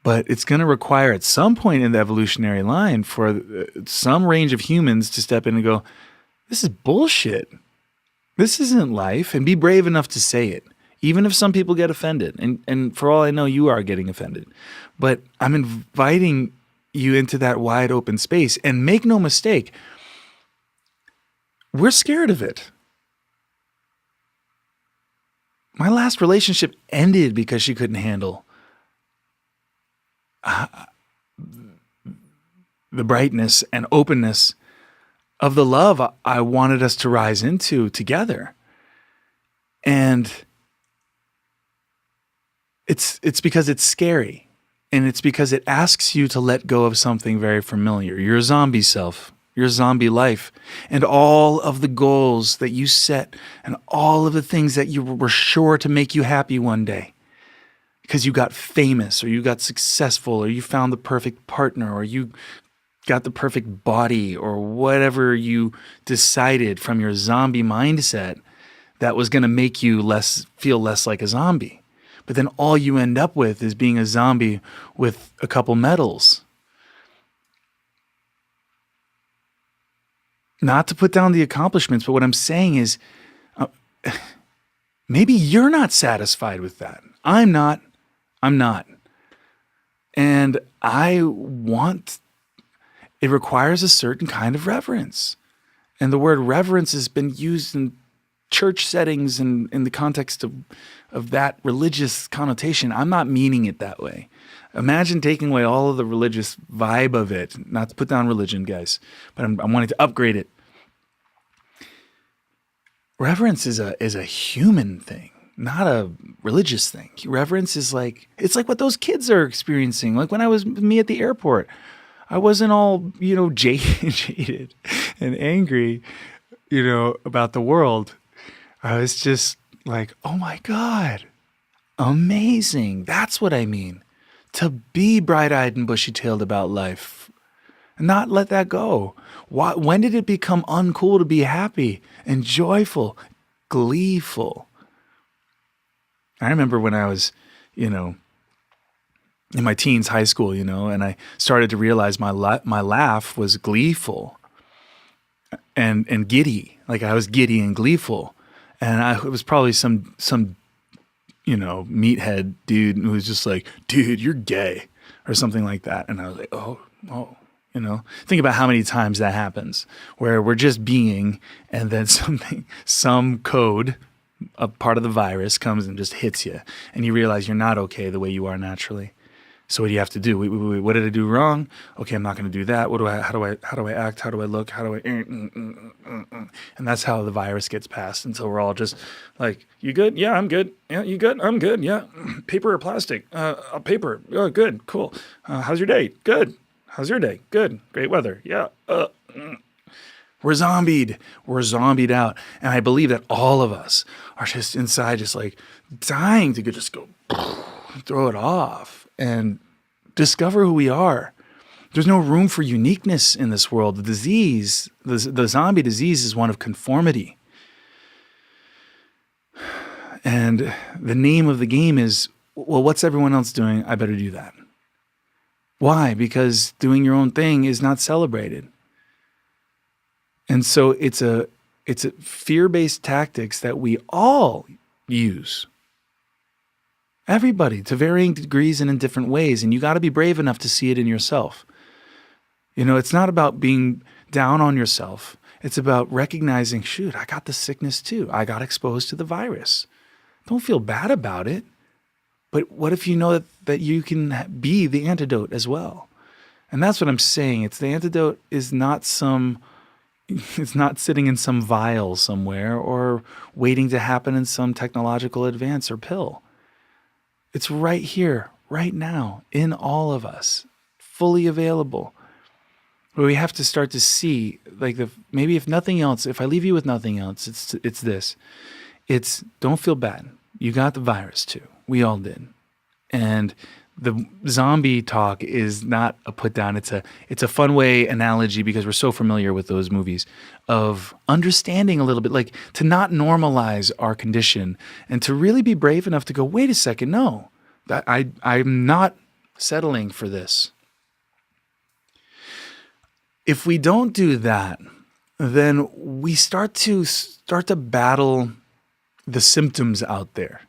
But it's going to require at some point in the evolutionary line for some range of humans to step in and go, this is bullshit. This isn't life, and be brave enough to say it. Even if some people get offended, and for all I know, you are getting offended. But I'm inviting you into that wide open space. And make no mistake, we're scared of it. My last relationship ended because she couldn't handle the brightness and openness of the love I wanted us to rise into together. And it's because it's scary, and it's because it asks you to let go of something very familiar. Your zombie self, your zombie life, and all of the goals that you set, and all of the things that you were sure to make you happy one day because you got famous, or you got successful, or you found the perfect partner, or you got the perfect body, or whatever you decided from your zombie mindset that was going to make you feel less like a zombie. But then all you end up with is being a zombie with a couple medals. Not to put down the accomplishments, but what I'm saying is maybe you're not satisfied with that. I'm not. And it requires a certain kind of reverence. And the word reverence has been used in church settings and in the context of that religious connotation. I'm not meaning it that way. Imagine taking away all of the religious vibe of it. Not to put down religion, guys, but I'm wanting to upgrade it. Reverence is a human thing, not a religious thing. Reverence is it's like what those kids are experiencing. Like when I was me at the airport, I wasn't all, jaded and angry, about the world. I was just like, oh my God, amazing. That's what I mean. To be bright-eyed and bushy-tailed about life and not let that go. When did it become uncool to be happy and joyful, gleeful? I remember when I was, in my teens, high school, and I started to realize my laugh was gleeful and giddy. Like I was giddy and gleeful. And it was probably some meathead dude who was just like, dude, you're gay or something like that. And I was like, oh, think about how many times that happens where we're just being, and then some code, a part of the virus comes and just hits you, and you realize you're not okay the way you are naturally. So what do you have to do? Wait, what did I do wrong? Okay, I'm not going to do that. How do I act? How do I look? How do I? And that's how the virus gets passed until we're all just like, you good? Yeah, I'm good. Yeah, you good? I'm good. Yeah. Paper or plastic? Paper. Oh, good. Cool. How's your day? Good. How's your day? Good. Great weather. Yeah. We're zombied. We're zombied out. And I believe that all of us are just inside, just like dying to just go throw it off and discover who we are. There's no room for uniqueness in this world. The disease, the zombie disease, is one of conformity. And the name of the game is, well, what's everyone else doing? I better do that. Why? Because doing your own thing is not celebrated. And so it's a fear-based tactics that we all use. Everybody, to varying degrees and in different ways. And you got to be brave enough to see it in yourself. It's not about being down on yourself It's about recognizing, shoot, I got the sickness too. I got exposed to the virus. Don't feel bad about it. But what if you know that you can be the antidote as well? And that's what I'm saying. It's the antidote is not it's not sitting in some vial somewhere or waiting to happen in some technological advance or pill. It's right here, right now, in all of us, fully available. But we have to start to see, like, maybe if nothing else, if I leave you with nothing else, it's this. It's don't feel bad. You got the virus too. We all did. And the zombie talk is not a put down. It's a fun way analogy because we're so familiar with those movies of understanding a little bit, like to not normalize our condition and to really be brave enough to go, wait a second, no, I'm not settling for this. If we don't do that, then we start to battle the symptoms out there.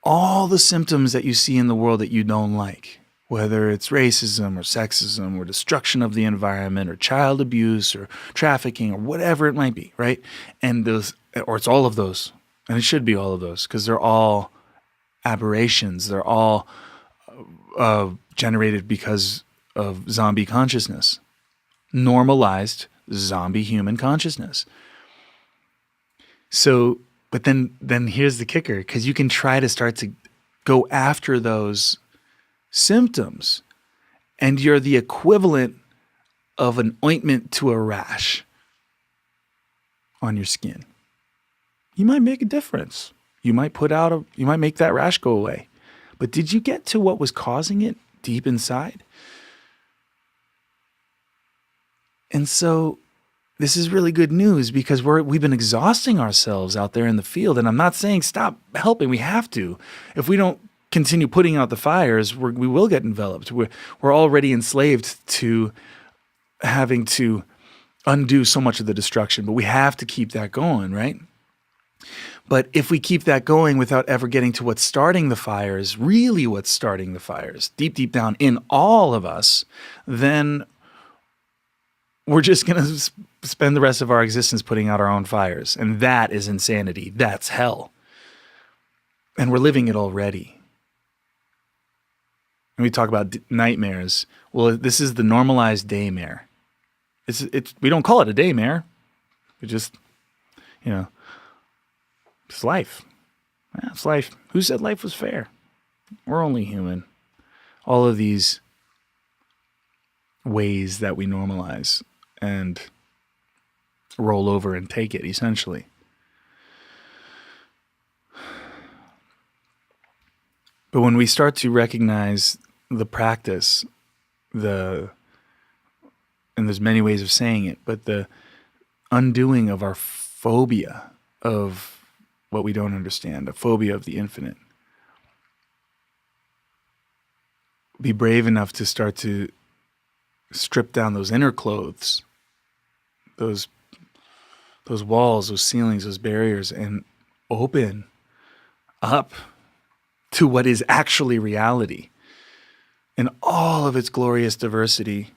All the symptoms that you see in the world that you don't like, whether it's racism or sexism or destruction of the environment or child abuse or trafficking or whatever it might be, right? And or it's all of those, and it should be all of those because they're all aberrations. They're all generated because of zombie consciousness, normalized zombie human consciousness. So, but then here's the kicker, because you can try to start to go after those symptoms, and you're the equivalent of an ointment to a rash on your skin. You might make a difference. You might make that rash go away. But did you get to what was causing it deep inside? And so this is really good news because we've been exhausting ourselves out there in the field. And I'm not saying stop helping. We have to. If we don't continue putting out the fires, we will get enveloped. We're already enslaved to having to undo so much of the destruction. But we have to keep that going, right? But if we keep that going without ever getting to what's starting the fires, really what's starting the fires, deep, deep down in all of us, then we're just going to spend the rest of our existence putting out our own fires. And that is insanity. That's hell. And we're living it already. And we talk about nightmares. Well, this is the normalized daymare. We don't call it a daymare. We just, it's life. Yeah, it's life. Who said life was fair? We're only human. All of these ways that we normalize and roll over and take it, essentially. But when we start to recognize the practice, and there's many ways of saying it, but the undoing of our phobia of what we don't understand, a phobia of the infinite. Be brave enough to start to strip down those inner clothes, those walls, those ceilings, those barriers, and open up to what is actually reality in all of its glorious diversity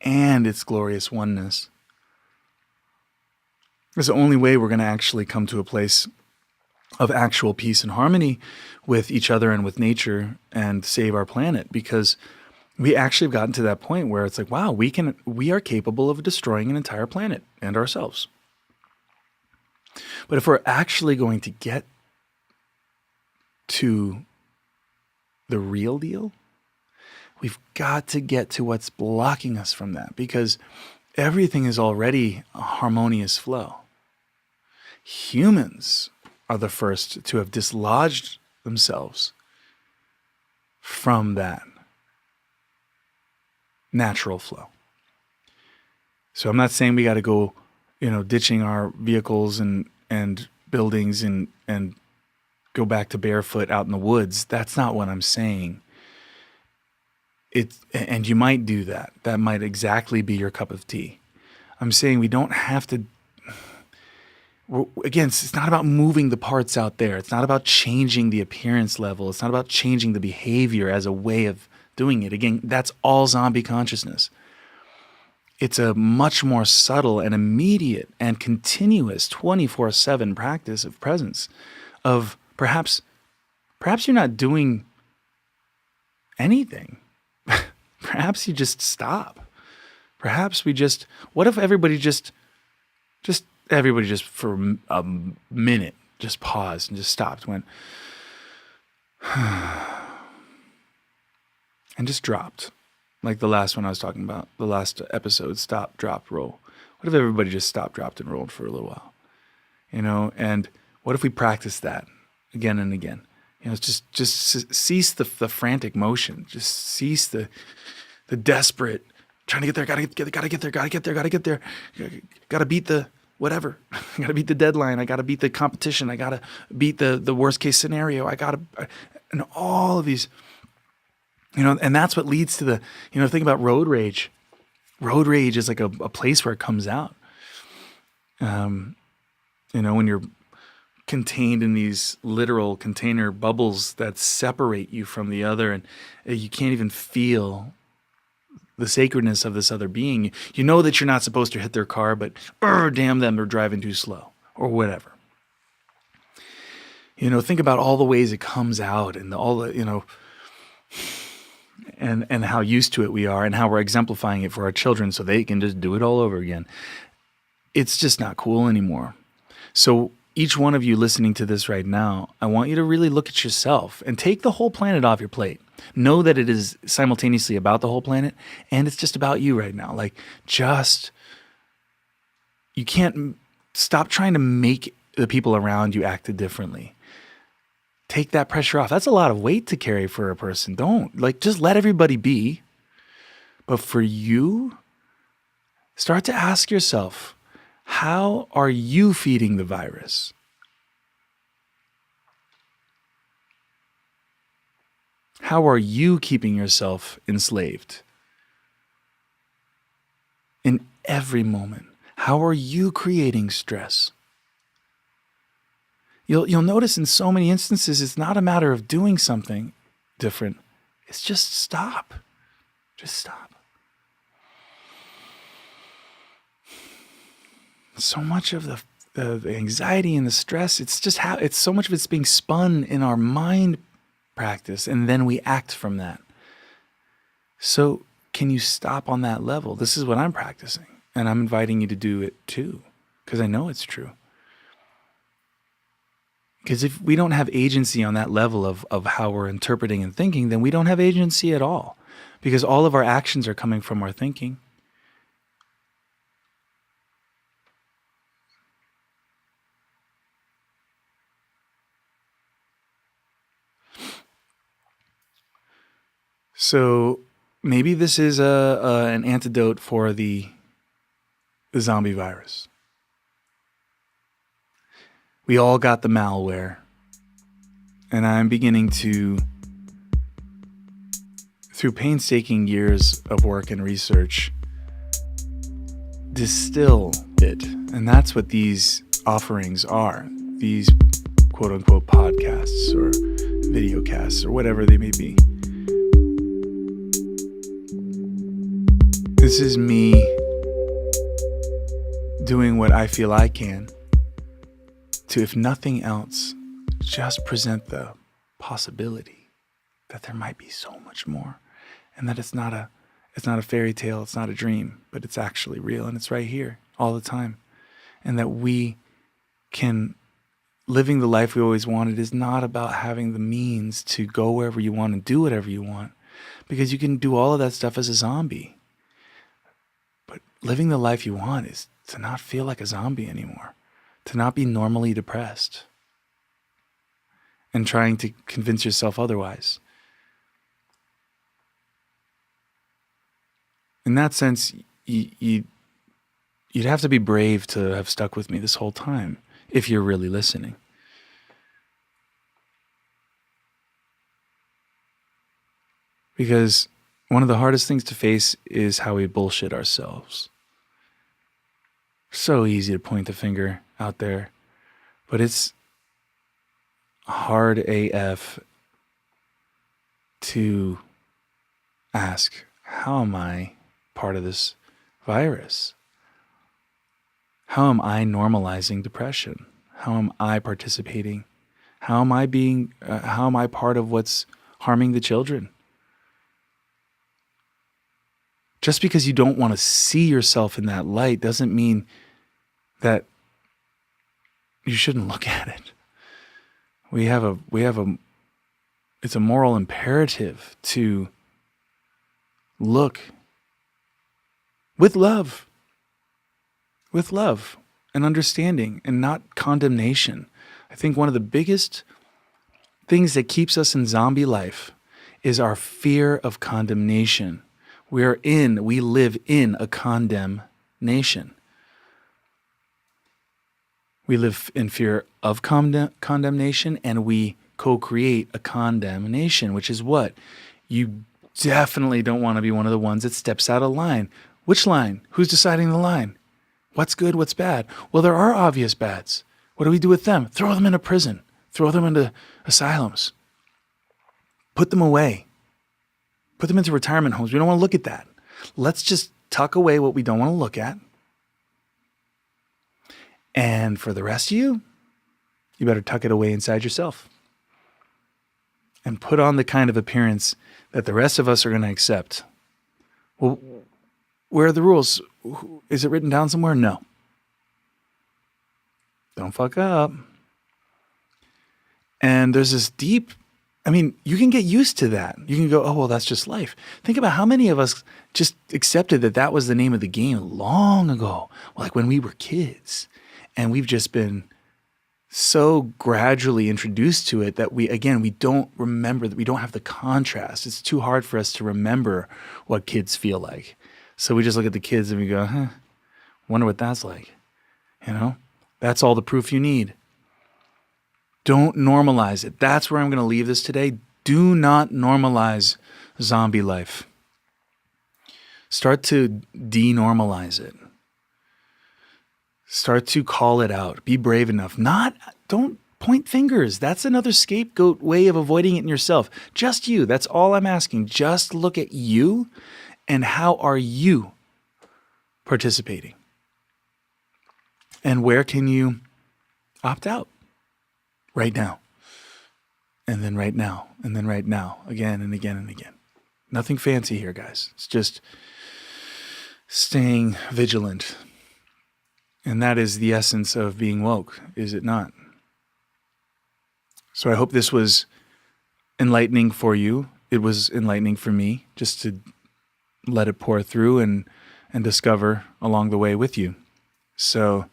and its glorious oneness. It's the only way we're going to actually come to a place of actual peace and harmony with each other and with nature and save our planet, because we actually have gotten to that point where it's like, wow, we are capable of destroying an entire planet and ourselves. But if we're actually going to get to the real deal, we've got to get to what's blocking us from that, because everything is already a harmonious flow. Humans are the first to have dislodged themselves from that natural flow. So I'm not saying we got to go, ditching our vehicles and buildings and go back to barefoot out in the woods. That's not what I'm saying. And you might do that. That might exactly be your cup of tea. I'm saying we don't have to. Again, it's not about moving the parts out there. It's not about changing the appearance level. It's not about changing the behavior as a way of doing it. Again, that's all zombie consciousness. It's a much more subtle and immediate and continuous 24/7 practice of presence, of perhaps you're not doing anything. Perhaps you just stop. Perhaps what if everybody just for a minute just paused and just stopped, went, and just dropped. Like the last one I was talking about, the last episode, stop, drop, roll. What if everybody just stopped, dropped, and rolled for a little while? And what if we practice that again and again? Just cease the frantic motion. Just cease the desperate trying to get there. Gotta get there. Gotta beat the whatever. I gotta beat the deadline. I gotta beat the competition. I gotta beat the worst case scenario. And all of these. And that's what leads to the, think about road rage. Road rage is like a place where it comes out. When you're contained in these literal container bubbles that separate you from the other, and you can't even feel the sacredness of this other being. You know that you're not supposed to hit their car, but damn them, they're driving too slow, or whatever. Think about all the ways it comes out, and and how used to it we are, and how we're exemplifying it for our children so they can just do it all over again. It's just not cool anymore. So each one of you listening to this right now, I want you to really look at yourself and take the whole planet off your plate. Know that it is simultaneously about the whole planet, and it's just about you right now. You can't stop trying to make the people around you act differently. Take that pressure off. That's a lot of weight to carry for a person. Just let everybody be. But for you, start to ask yourself, how are you feeding the virus? How are you keeping yourself enslaved? In every moment, how are you creating stress? You'll notice in so many instances, it's not a matter of doing something different. It's just stop. Just stop. So much of the anxiety and the stress, it's so much of it's being spun in our mind practice, and then we act from that. So can you stop on that level? This is what I'm practicing, and I'm inviting you to do it too, because I know it's true. Because if we don't have agency on that level of how we're interpreting and thinking, then we don't have agency at all. Because all of our actions are coming from our thinking. So maybe this is an antidote for the zombie virus. We all got the malware, and I'm beginning to, through painstaking years of work and research, distill it. And that's what these offerings are, these quote-unquote podcasts or videocasts or whatever they may be. This is me doing what I feel I can to, if nothing else, just present the possibility that there might be so much more, and that it's not a fairy tale, it's not a dream, but it's actually real, and it's right here all the time. And that we can, living the life we always wanted is not about having the means to go wherever you want and do whatever you want, because you can do all of that stuff as a zombie. But living the life you want is to not feel like a zombie anymore, to not be normally depressed and trying to convince yourself otherwise. In that sense, you'd have to be brave to have stuck with me this whole time, if you're really listening. Because one of the hardest things to face is how we bullshit ourselves. So easy to point the finger out there, but it's hard AF to ask, how am I part of this virus? How am I normalizing depression? How am I participating? How am I part of what's harming the children? Just because you don't want to see yourself in that light doesn't mean that you shouldn't look at it. It's a moral imperative to look with love and understanding and not condemnation. I think one of the biggest things that keeps us in zombie life is our fear of condemnation. We live in a condemnation. We live in fear of condemnation, and we co-create a condemnation, which is what? You definitely don't want to be one of the ones that steps out of line. Which line? Who's deciding the line? What's good? What's bad? Well, there are obvious bads. What do we do with them? Throw them into prison. Throw them into asylums. Put them away. Put them into retirement homes. We don't want to look at that. Let's just tuck away what we don't want to look at. And for the rest of you, you better tuck it away inside yourself. And put on the kind of appearance that the rest of us are going to accept. Well, where are the rules? Is it written down somewhere? No. Don't fuck up. And there's this deep, you can get used to that. You can go, oh, well, that's just life. Think about how many of us just accepted that was the name of the game long ago, like when we were kids. And we've just been so gradually introduced to it that we don't remember, that we don't have the contrast. It's too hard for us to remember what kids feel like. So we just look at the kids and we go, wonder what that's like. That's all the proof you need. Don't normalize it. That's where I'm going to leave this today. Do not normalize zombie life. Start to denormalize it. Start to call it out. Be brave enough. Don't point fingers. That's another scapegoat way of avoiding it in yourself. Just you. That's all I'm asking. Just look at you and how are you participating? And where can you opt out? Right now. And then right now. And then right now. Again and again and again. Nothing fancy here, guys. It's just staying vigilant. And that is the essence of being woke, is it not? So I hope this was enlightening for you. It was enlightening for me, just to let it pour through and discover along the way with you. So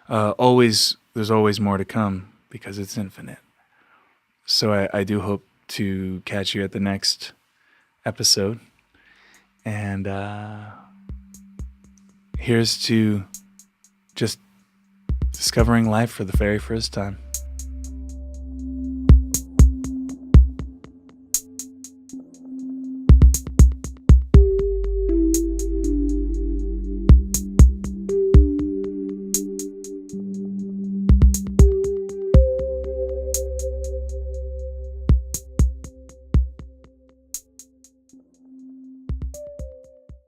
there's always more to come because it's infinite. So I do hope to catch you at the next episode. And here's to just discovering life for the very first time.